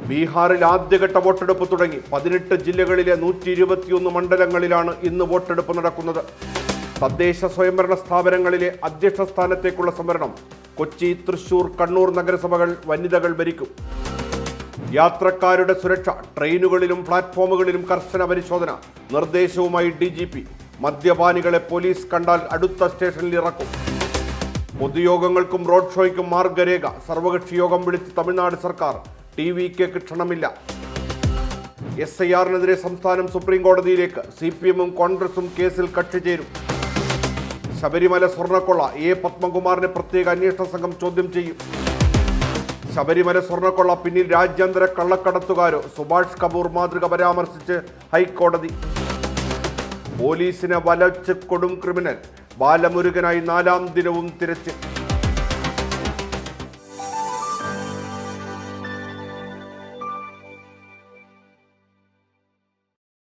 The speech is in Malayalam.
ബീഹാറിൽ ആദ്യഘട്ട വോട്ടെടുപ്പ് തുടങ്ങി. 18 ജില്ലകളിലെ 121 മണ്ഡലങ്ങളിലാണ് ഇന്ന് വോട്ടെടുപ്പ് നടക്കുന്നത്. തദ്ദേശ സ്വയംഭരണ സ്ഥാപനങ്ങളിലെ അധ്യക്ഷ സ്ഥാനത്തേക്കുള്ള സംവരണം കൊച്ചി, തൃശൂർ, കണ്ണൂർ നഗരസഭകൾ വനിതകൾ ഭരിക്കും. യാത്രക്കാരുടെ സുരക്ഷ. ട്രെയിനുകളിലും പ്ലാറ്റ്ഫോമുകളിലും കർശന പരിശോധന. നിർദ്ദേശവുമായി DGP. മദ്യപാനികളെ പോലീസ് കണ്ടാൽ അടുത്ത സ്റ്റേഷനിൽ ഇറക്കും. പൊതുയോഗങ്ങൾക്കും റോഡ് ഷോയ്ക്കും മാർഗരേഖ. സർവകക്ഷി യോഗം വിളിച്ച് തമിഴ്നാട് സർക്കാർ. TVക്ക് ക്ഷണമില്ല. SIR-നെതിരെ സംസ്ഥാനം സുപ്രീം കോടതിയിലേക്ക്. CPM-ഉം കോൺഗ്രസും കേസിൽ കക്ഷി ചേരും. ശബരിമല സ്വർണ്ണക്കൊള്ള. പത്മകുമാറിനെ പ്രത്യേക അന്വേഷണ സംഘം ചോദ്യം ചെയ്യും. ശബരിമല സ്വർണ്ണക്കൊള്ള പിന്നിൽ രാജ്യാന്തര കള്ളക്കടത്തുകാരോ? സുഭാഷ് കപൂർ മാതൃക പരാമർശിച്ച് ഹൈക്കോടതി. പോലീസിനെ വലച്ച് കൊടും ക്രിമിനൽ. ബാലമുരുകനായി 4ാം ദിനവും തിരച്ചിൽ.